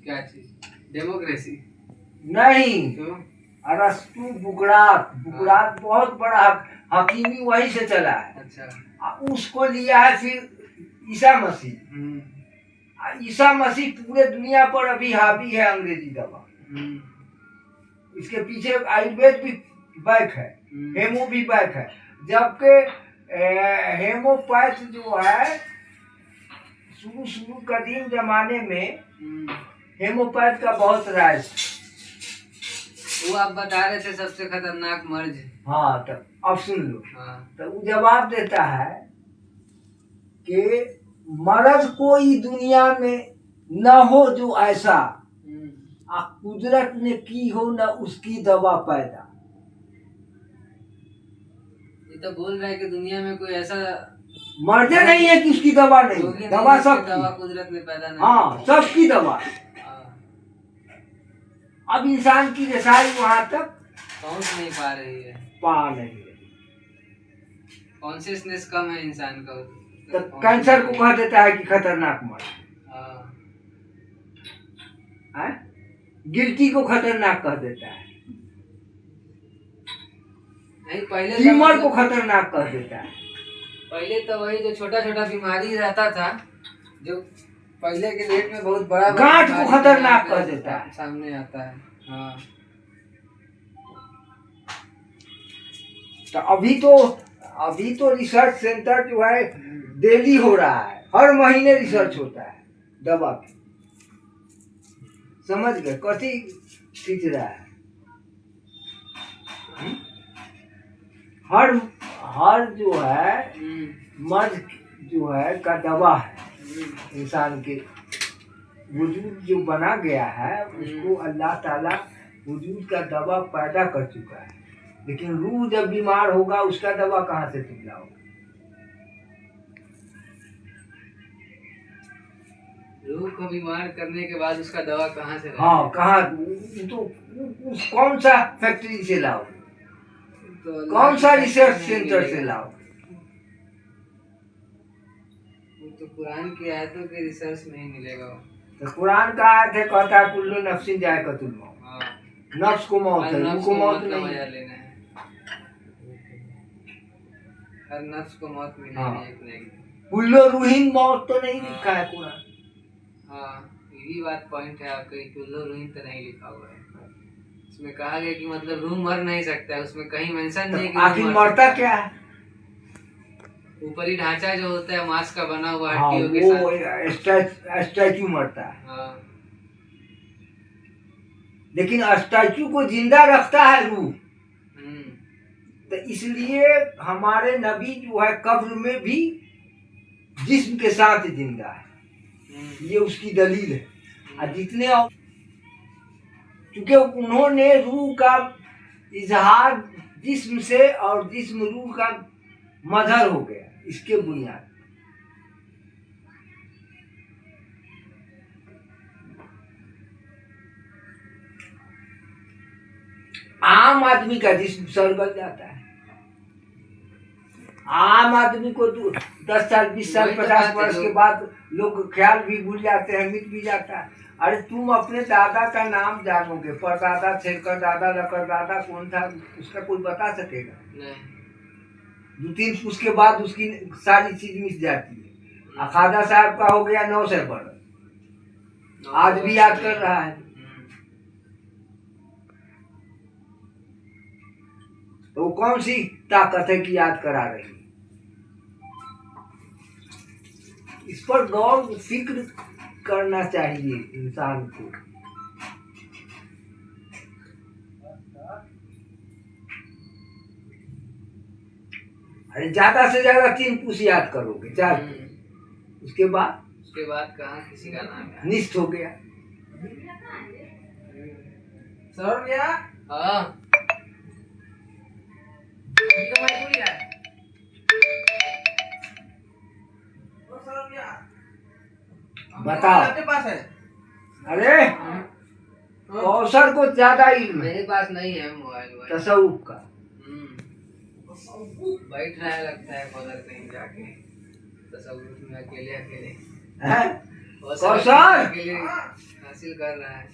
क्या चीज? डेमोक्रेसी नहीं, तो अरस्तु बुकरात। बुकरात बहुत बड़ा हकीमी वहीं से चला है। अच्छा। उसको लिया है फिर ईसा मसीह। ईसा मसीह पूरे दुनिया पर अभी हावी है अंग्रेजी दवा। इसके पीछे आयुर्वेद भी बैक है, हेमो भी बैक है। जबकि हेमोपैथ जो है शुरू कदीम जमाने में हेमोपैथ का बहुत राज। वो आप बता रहे थे सबसे खतरनाक मर्ज। हाँ, तो अब सुन लो। हाँ। तो वो जवाब देता है कि मर्ज कोई दुनिया में न हो जो ऐसा कुदरत ने की हो न उसकी दवा पैदा। ये तो बोल रहा है कि दुनिया में कोई ऐसा मर्ज नहीं है कि उसकी दवा नहीं, दवा सबकी। दवा कुदरत ने पैदा नहीं। हाँ, सबकी दवा। अब इंसान की रसाई वहां तक पहुंच नहीं पा रही है, नहीं रही। कॉन्शियसनेस कम है इंसान का। तो कैंसर को कह देता है कि खतरनाक मर्ज, गिल्टी को खतरनाक कह देता है, नहीं पहले ट्यूमर को खतरनाक कह देता है। पहले तो वही जो छोटा छोटा बीमारी रहता था, जो पहले के डेट में बहुत बड़ा गांठ को खतरनाक कह देता है, सामने आता है। हाँ। तो अभी तो रिसर्च सेंटर जो है डेली हो रहा है, हर महीने रिसर्च होता है दवा की। समझ गए कथी खींच रहा है? हर जो है मर्ज जो है का दवा है। इंसान के वजूद जो बना गया है उसको अल्लाह ताला वजूद का दवा पैदा कर चुका है। लेकिन रूह जब बीमार होगा उसका दवा कहाँ से तुम लाओगे? रूह को बीमार करने के बाद उसका दवा कहाँ से? हाँ, कहाँ? तो कौन सा फैक्ट्री से लाओगे? तो कौन सा रिसर्च सेंटर से लाओगे? तो कुरान की आयतों के रिसर्च में ही मिलेगा। तो कुरान का आयत है, कहता है कुल्लू नफ्सिन जायकातुल मौत। नफ्स को मौत है, रूह को मौत नहीं है। हर नफ्स को मौत मिलेगी। कुल्लू रूहिन मौत तो नहीं लिखा है कुरान। हाँ, यही बात पॉइंट है आपका, कुल्लू रूहिन तो नहीं लिखा हुआ है। उसमें कहा गया कि मतलब रूह मर नहीं सकता है, उसमें कहीं मेंशन नहीं कि आखिर मरता क्या है? ऊपरी ढांचा जो होता है मांस का बना हुआ हड्डियों के साथ स्टैचू मरता है। हाँ। लेकिन स्टैचू को जिंदा रखता है रूह। तो इसलिए हमारे नबी जो है कब्र में भी जिस्म के साथ जिंदा है, ये उसकी दलील है। और जितने क्योंकि उन्होंने रूह का इजहार जिस्म से और जिस्म रूह का मदर हो गया, इसके बुनियाद। आम आदमी का जिस्म सड़गल जाता है। आम आदमी को 10 साल 20 साल 50 वर्ष के बाद लोग ख्याल भी भूल जाते हैं, मिट भी जाता है। अरे तुम अपने दादा का नाम जानोगे, परदादा, छेकर दादा, लकर दादा कौन था उसका कोई बता सकेगा? नहीं। 2-3 उसके बाद उसकी सारी चीज मिट जाती है। खाजा साहब का हो गया 900 वर्ष, आज भी याद कर रहा है। तो वो कौन सी ताकत है कि याद करा रही है? इस पर गौर फिक्र करना चाहिए इंसान को। अरे ज्यादा से ज्यादा 3 पुरुष याद करोगे, 4 उसके बाद कहाँ किसी का नाम है? निष्ठ हो गया। सर भैया, हाँ बताओ आपके पास है? अरे कौशल को ज्यादा ही मेरे पास नहीं है मोबाइल। तसव्वुफ का बैठ रहा है लगता है कॉलर कहीं जाके तसव्वुफ में अकेले कौशल हासिल कर रहा है।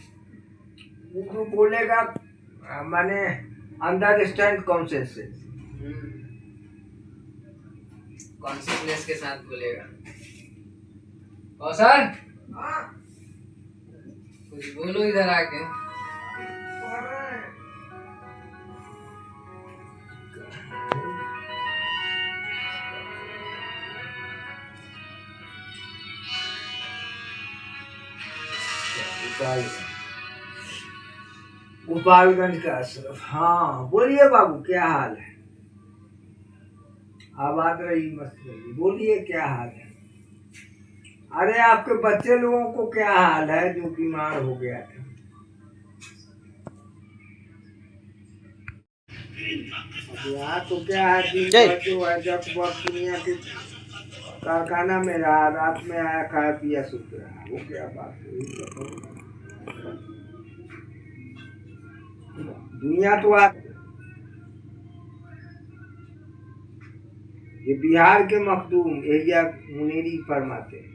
उर्दू बोलेगा माने अंडरस्टैंड कॉन्शियसनेस, कॉन्शियसनेस के साथ बोलेगा। और सर कुछ बोलो इधर आके। गोपालगंज का अशरफ। हाँ बोलिए बाबू, क्या हाल है? आवाज रही मत रही, बोलिए क्या हाल है? अरे आपके बच्चे लोगों को क्या हाल है जो बीमार हो गया था? यहाँ तो क्या है, दिन भर जो है जब दुनिया के कारखाना में रहा, रात में आया खाया पिया सूत रहा, वो क्या बात है? दुनिया तो ये बिहार के मखदूम एरिया मुनेरी फरमाते हैं,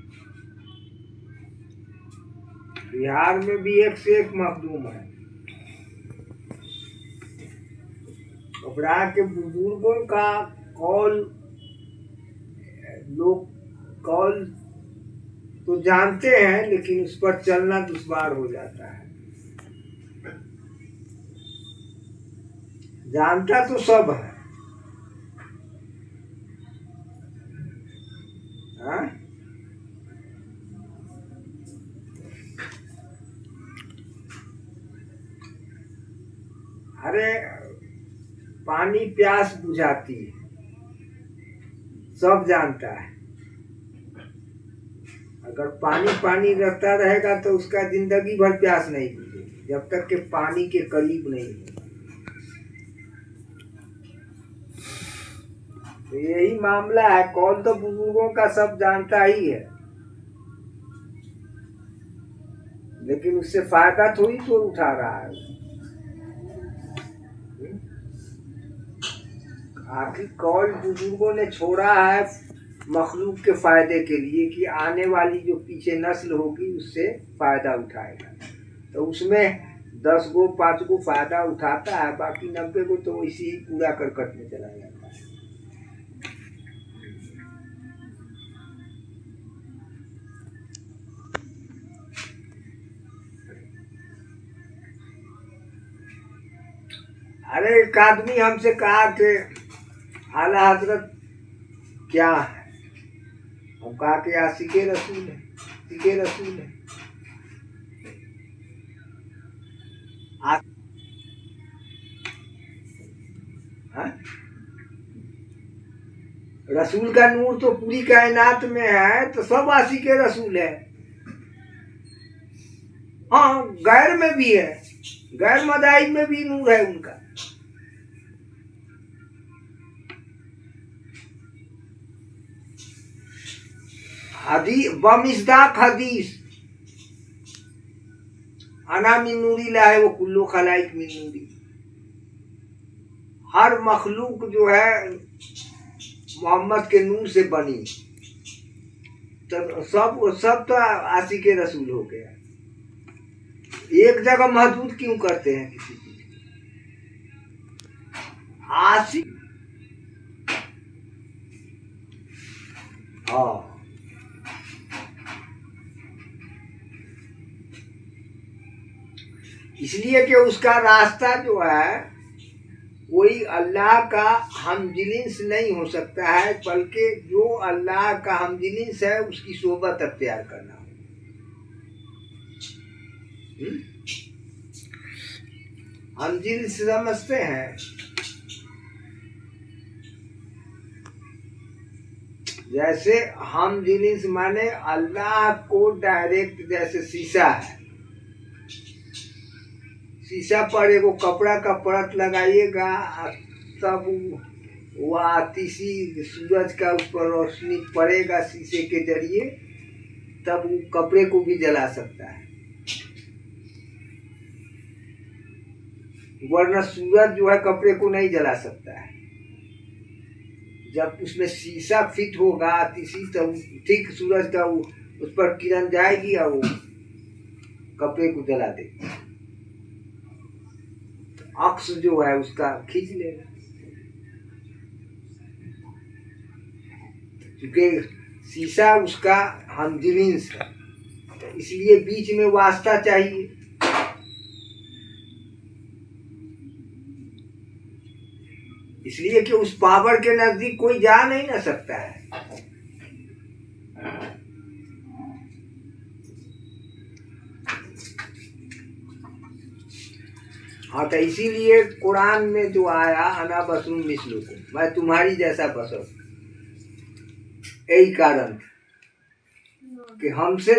बिहार में भी एक से एक मखदूम है। घबरा के बुजुर्गों का कॉल, लोग कॉल तो जानते हैं लेकिन उस पर चलना दुश्वार हो जाता है। जानता तो सब है, हाँ? अरे पानी प्यास बुझाती है, सब जानता है। अगर पानी पानी रहता रहेगा तो उसका जिंदगी भर प्यास नहीं बुझेगी, जब तक के पानी के करीब नहीं हो। तो यही मामला है, कौन तो बुजुर्गों का सब जानता ही है, लेकिन उससे फायदा थोड़ी तो उठा रहा है। आखिर कॉल बुजुर्गों ने छोड़ा है मखलूक के फायदे के लिए कि आने वाली जो पीछे नस्ल होगी उससे फायदा उठाएगा। तो उसमें 10 गो 5 गो फायदा उठाता है, बाकी 90 को तो इसी ही कूड़ा करकट में चला जाता है। अरे एक आदमी हमसे कहा कि आला हजरत क्या है? हम कहा कि आशिके रसूल है, आशिके रसूल है। रसूल का नूर तो पूरी कायनात में है, तो सब आशिके रसूल है। हाँ गैर में भी है, गैर मदाइब में भी नूर है उनका। हदीस बमिसदाक हदीस, अना मिन नूरी ला है वो कुल्लू खलाइक मिन नूरी। हर मखलूक जो है मोहम्मद के नूर से बनी, तो सब तो आशिके रसूल हो गया। एक जगह महदूद क्यों करते हैं किसी चीज को? आशिक, हाँ इसलिए कि उसका रास्ता जो है कोई अल्लाह का हमजिलिंस नहीं हो सकता है, बल्कि जो अल्लाह का हमजिलिंस है उसकी सोबत अख्तियार करना। हमजिलिंस समझते हैं? जैसे हमजिलिंस माने अल्लाह को डायरेक्ट, जैसे शीशा है, शीशा पर एगो कपड़ा का परत लगाइएगा, तब वह तीसी सूरज का उस पर रोशनी पड़ेगा शीशे के जरिए, तब वो कपड़े को भी जला सकता है। वरना सूरज जो है कपड़े को नहीं जला सकता है। जब उसमें शीशा फिट होगा तीसी, तो ठीक सूरज का उस पर किरण जाएगी और वो कपड़े को जला देगी, अक्स जो है उसका खींच लेगा, क्योंकि शीशा उसका हमजिन्स है, तो इसलिए बीच में वास्ता चाहिए। इसलिए कि उस पावर के नजदीक कोई जा नहीं ना सकता है। हाँ, तो इसीलिए कुरान में जो आया अना बसरुम मिसलुकुम, मैं तुम्हारी जैसा बसर, यही कारण कि हमसे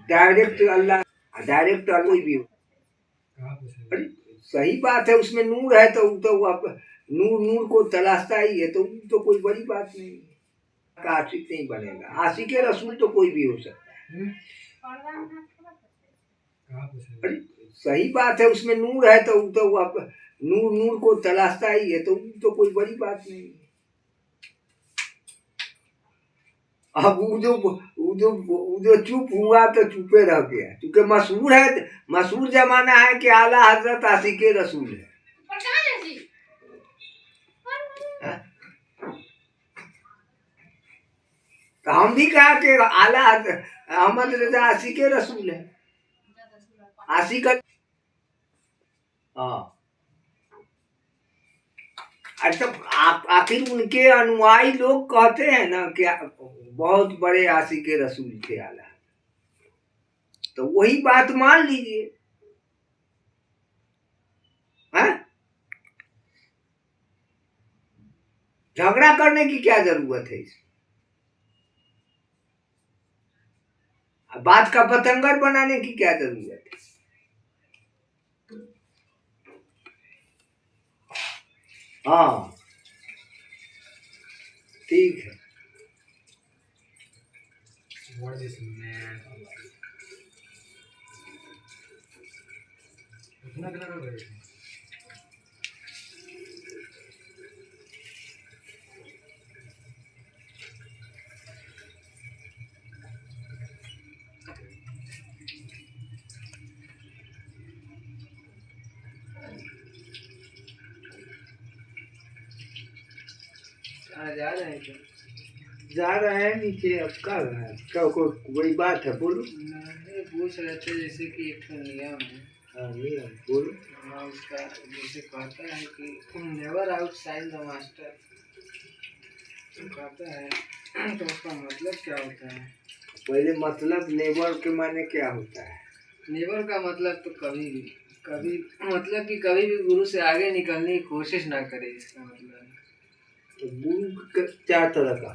डायरेक्ट अल्लाह, डायरेक्ट कोई भी हो। अरे सही बात है, उसमें नूर है तो नूर नूर को तलाशता ही है, तो कोई बड़ी बात नहीं है। आशिक नहीं बनेगा, आशिक रसूल तो कोई भी हो सकता है। अरे सही बात है, उसमें नूर है तो नूर नूर को तलाशता ही है, तो कोई बड़ी बात नहीं है। अब वो जो चुप हुआ तो चुपे रह गया, क्योंकि मशहूर है, मशहूर जमाना है कि आला हजरत आशिक रसूल है। तो हम भी कहा कि आला अहमद रजा आशिक रसूल है, आशिक। हाँ, अच्छा, आखिर उनके अनुयायी लोग कहते हैं ना कि बहुत बड़े आशिक रसूल थे आला, तो वही बात मान लीजिए। झगड़ा करने की क्या जरूरत है इसमें? बात का पतंगर बनाने की क्या जरूरत है? हाँ ठीक है। What is man? कितना कितना कर रहे थे? जा रहे हैं क्या? जा रहे हैं नीचे, अब कर रहे हैं क्या? कोई बात है, बोलो। नहीं, पूछ रहे थे जैसे कि एक नियम है। हाँ नियम बोलो। हाँ, उसका जैसे कहता है कि नेवर आउटसाइड द मास्टर, तो कहता है तो उसका मतलब क्या होता है? पहले मतलब नेवर के माने क्या होता है? नेवर का मतलब तो कभी मतलब कि कभी भी गुरु से आगे निकलने की कोशिश ना करे, इसका मतलब है। तो गुरु चार तरह का,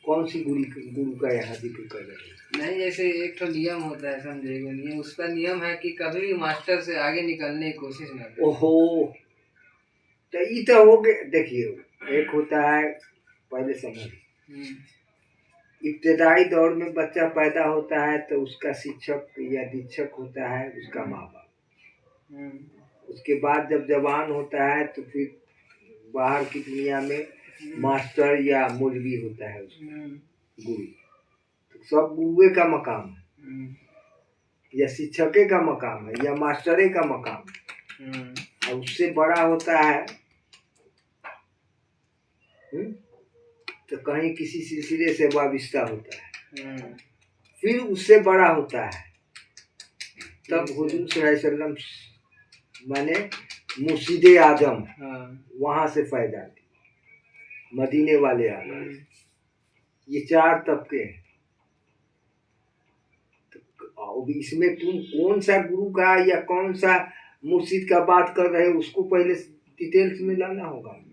कौन सी गुरु का यहाँ जिक्र कर रहे हैं? नहीं, जैसे एक तो नियम होता है, समझेगा नियम, उसका नियम है कि कभी भी मास्टर से आगे निकलने की कोशिश ना करे। ओहो, तो ये तो हो गए। देखिए, एक होता है, पहले समझ, इब्तदाई दौर में बच्चा पैदा होता है तो उसका शिक्षक या दीक्षक होता है उसका माँ बाप। उसके बाद जब जवान होता है तो फिर बाहर की दुनिया में मास्टर या मौलवी होता है उसका गुरु। तो सब गुरुए का मकाम है, या शिक्षके का मकाम है, या मास्टरे का मकाम है। और उससे बड़ा होता है तो कहीं किसी सिलसिले से वाबिस्ता होता है, फिर उससे बड़ा होता है, तब हुजूर सल्लल्लाहु अलैहि वसल्लम माने मुर्शिदे आजम वहां से पैदा थे, मदीने वाले आ गए। ये चार तबके हैं। तो इसमें तुम कौन सा गुरु का या कौन सा मुर्शिद का बात कर रहे हो, उसको पहले डिटेल्स में लाना होगा।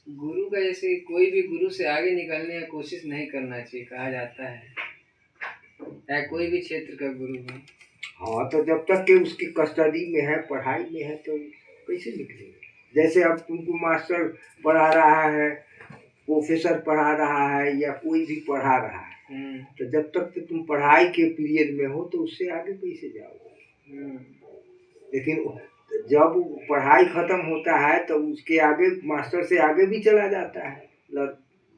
गुरु का जैसे कोई भी गुरु से आगे निकलने की कोशिश नहीं करना चाहिए, कहा जाता है, या कोई भी क्षेत्र का गुरु हो। हाँ, तो जब तक के उसकी कस्टडी में है, पढ़ाई में है, तो कैसे निकलेंगे? जैसे अब तुमको मास्टर पढ़ा रहा है, प्रोफेसर पढ़ा रहा है, या कोई भी पढ़ा रहा है, तो जब तक तो तुम पढ़ाई के पीरियड में हो तो उससे आगे कैसे जाओगे? लेकिन जब पढ़ाई खत्म होता है तो उसके आगे मास्टर से आगे भी चला जाता है,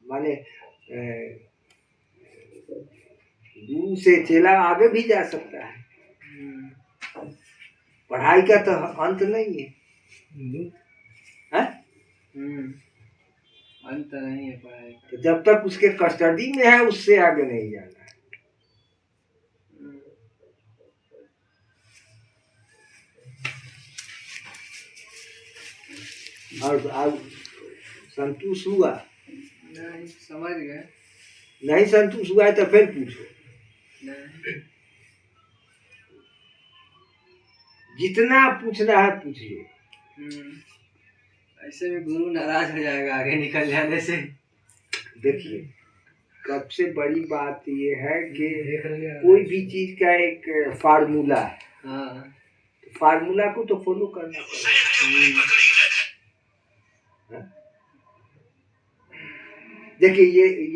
माने गुरु से चेला आगे भी जा सकता है। पढ़ाई का तो अंत नहीं है, अंत नहीं है पढ़ाई का। तो जब तक उसके कस्टडी में है उससे आगे नहीं जाना है। और संतुष्ट हुआ? नहीं, समझ गए। नहीं संतुष्ट हुआ है तो फिर पूछो। नहीं। जितना पूछना है पूछिए। ऐसे में गुरु नाराज हो जाएगा आगे निकल जाने से। देखिए, सबसे बड़ी बात ये है कि कोई भी चीज का एक फार्मूला है। हाँ, तो फार्मूला को तो फॉलो करना पड़ेगा। देखिए,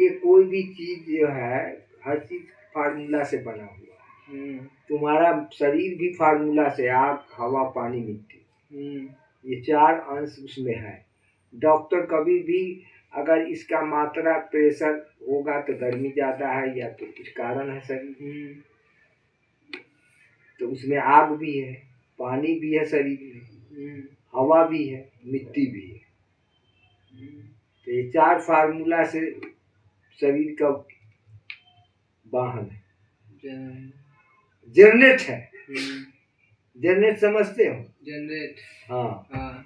ये कोई भी चीज जो है, हर चीज फार्मूला से बना हुआ है। तुम्हारा शरीर भी फार्मूला से, आग, हवा, पानी, मिट्टी, ये 4 अंश उसमें है। डॉक्टर कभी भी अगर इसका मात्रा प्रेशर होगा तो गर्मी ज्यादा है या तो कुछ कारण है शरीर, तो उसमें आग भी है, पानी भी है शरीर में, हवा भी है, मिट्टी भी है। तो ये 4 फार्मूला से शरीर का वाहन है, जनरेट है। जनरेट समझते हो? जनरेट, हाँ हाँ,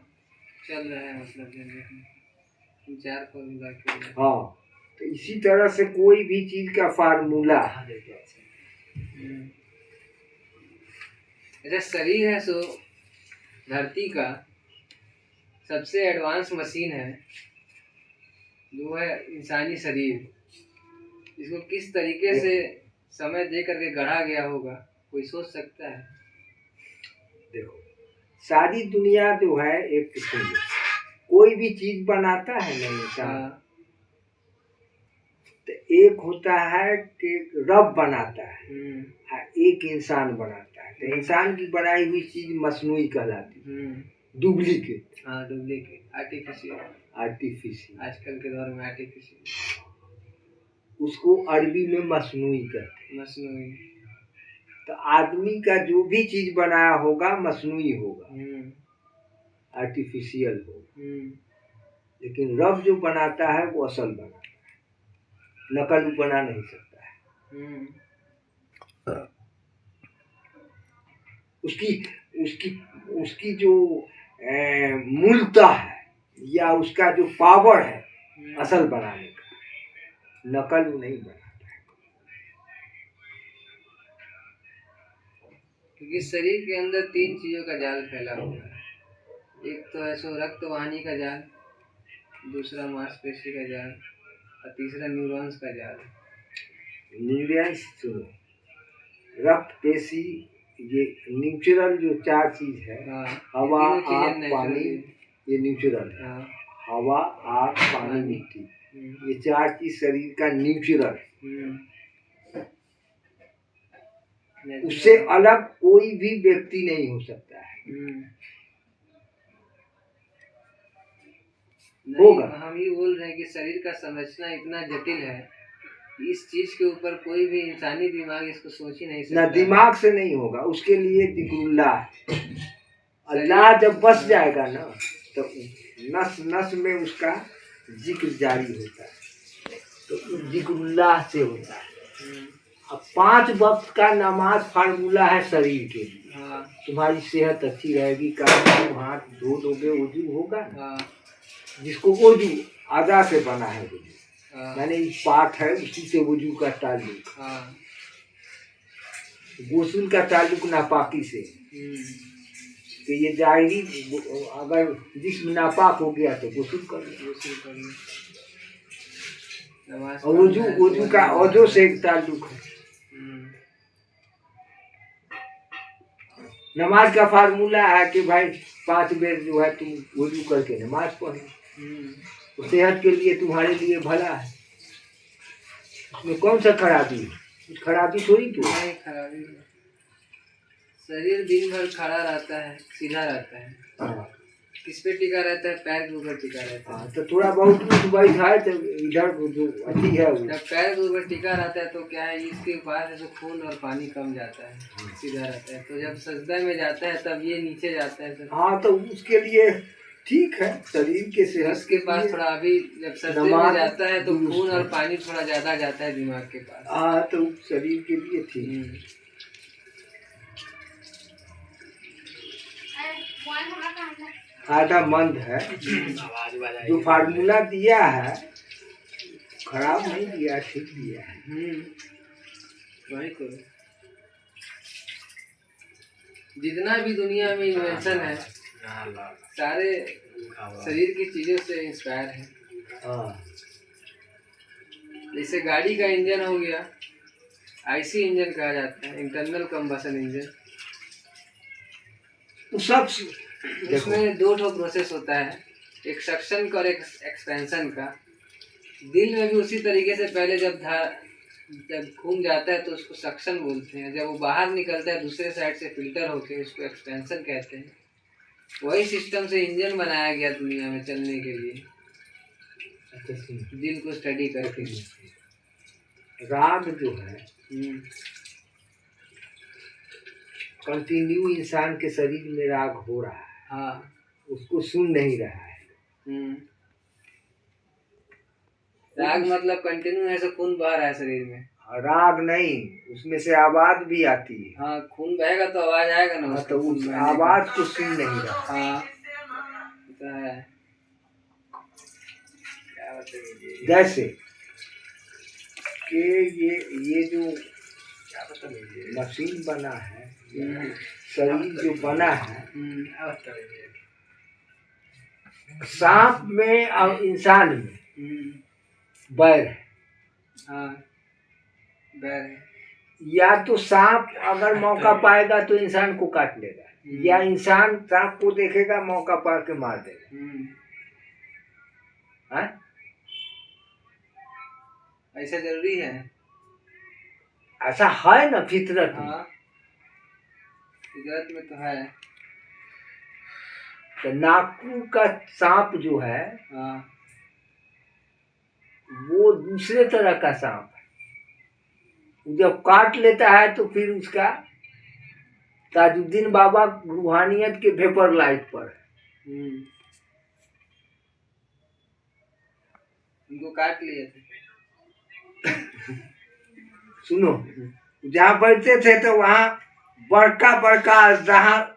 चल रहा है मतलब जनरेट में 4 फार्मूला के। हाँ, तो इसी तरह से कोई भी चीज का फार्मूला। अच्छा, शरीर है सो धरती का सबसे एडवांस मशीन है, जो है इंसानी शरीर। इसको किस तरीके से समय दे करके गढ़ा गया होगा, कोई सोच सकता है? देखो, सारी दुनिया जो है, एक किस्म कोई भी चीज बनाता है ना इंसान, तो एक होता है कि रब बनाता है, एक इंसान बनाता है। तो इंसान की बनाई हुई चीज मसनूई कहलाती है, डुप्लीकेट। हाँ, डुप्लीकेट, आर्टिफिशियल। आजकल के दौर में आर्टिफिशियल, उसको अरबी में मसनूई कहते हैं। मसनूई। तो आदमी का जो भी चीज बनाया होगा मसनूई होगा, आर्टिफिशियल होगा। लेकिन रब जो बनाता है वो असल बनाता है, नकल बना नहीं सकता है। उसकी जो मूलता है या उसका जो पावर है असल बनाने का, नकल वो नहीं बनाता है। क्योंकि शरीर के अंदर 3 चीजों का जाल फैला हुआ है। एक तो है सो रक्त वाहिनी का जाल, दूसरा मांसपेशी का जाल, और तीसरा न्यूरॉन्स का जाल। न्यूरॉन्स सुनो, रक्त, पेशी, ये न्यूट्रल जो 4 चीज है, हवा, आग, पानी, ये न्यूट्रल है। हवा, आग, पानी, मिट्टी, ये 4 चीज शरीर का न्यूट्रल। उससे अलग कोई भी व्यक्ति नहीं हो सकता है। होगा। हम ये बोल रहे हैं कि शरीर का संरचना इतना जटिल है, इस चीज के ऊपर कोई भी इंसानी दिमाग इसको सोच ही नहीं सकता। ना दिमाग से नहीं होगा, उसके लिए जिक्रुल्लाह, अल्लाह जब बस जाएगा ना तो नस नस में उसका जिक्र जारी होता है, तो जिक्रुल्लाह से होता है। अब 5 वक्त का नमाज फार्मूला है शरीर के लिए। तुम्हारी सेहत अच्छी रहेगी, काम हाथ धो दोगे, वजू होगा ना। जिसको वजू अदा से बना है, वजू मैंने पाठ है, उसी से वजू का ताल्लुक। गुस्ल का ताल्लुक नापाकी से। तो ये जाहिरी, अगर जिस्म नापाक हो गया तो गुस्ल कर लो, और वजू का औजो से एक ताल्लुक है। नमाज का फार्मूला है कि भाई 5 बेर जो है तुम वजू करके नमाज पढ़ो, तो सेहत के लिए तुम्हारे लिए भला है। उसमें कौन सा खराबी है? कुछ खराबी थोड़ी। क्यों खराबी? शरीर दिन भर खड़ा रहता है, सीधा रहता है, हाँ किस पे टिका रहता है? पैर के ऊपर टिका रहता है। हाँ, तो थोड़ा बहुत उठ बैठा है तो इधर जो अथी है वो जब पैर के ऊपर टिका रहता है तो क्या है, इसके पास है तो खून और पानी कम जाता है, सीधा रहता है। तो जब सजदा में जाता है तब ये नीचे जाता है तो हाँ, तो उसके लिए ठीक है, शरीर के सेहत उसके पास थोड़ा अभी जब सजदे में नमाज जाता है तो दुरुस्त खून और है। पानी थोड़ा ज्यादा जाता है दिमाग के पास। हाँ, तो शरीर के लिए ठीक है। फायदामंद है। जो फार्मूला दिया है खराब नहीं दिया, ठीक दिया है। वही तो, जितना भी दुनिया में इन्वेंशन है सारे शरीर की चीजों से इंस्पायर है। हाँ, जैसे गाड़ी का इंजन हो गया, आईसी इंजन कहा जाता है, इंटरनल कंबशन इंजन। तो सब इसमें दो ठो प्रोसेस होता है, एक सक्शन का और एक एक्सपेंशन का। दिल में भी उसी तरीके से पहले जब खून जाता है तो उसको सक्शन बोलते हैं, जब वो बाहर निकलता है दूसरे साइड से फिल्टर होके उसको एक्सपेंशन कहते हैं। वही सिस्टम से इंजन बनाया गया दुनिया में चलने के लिए, दिल को स्टडी करके। राग जो है कंटिन्यू इंसान के शरीर में राग हो रहा है। हाँ, उसको सुन नहीं रहा है। राग मतलब कंटिन्यू ऐसे खून बह रहा है शरीर में। राग नहीं, उसमें से आवाज भी आती है। हाँ, खून बहेगा तो आवाज आएगा ना। हाँ, तो उस आवाज को सुन नहीं रहा। हाँ, तो है। जैसे कि ये जो मशीन बना है, शरीर जो बना है, सांप में और इंसान में बैर है। हाँ, बैर है। या तो सांप अगर मौका पाएगा तो इंसान को काट लेगा, या इंसान सांप को देखेगा मौका पा के मार देगा। ऐसा जरूरी है? ऐसा है ना फितरत में। हाँ, फितरत में तो है। तो नागपुर का सांप जो है, हाँ, वो दूसरे तरह का सांप है। जब काट लेता है तो फिर उसका ताजुद्दीन बाबा रूहानियत के वेपर लाइट पर उनको काट लिए थे। सुनो, जहाँ बैठते थे तो वहाँ बड़का बड़का जहाँ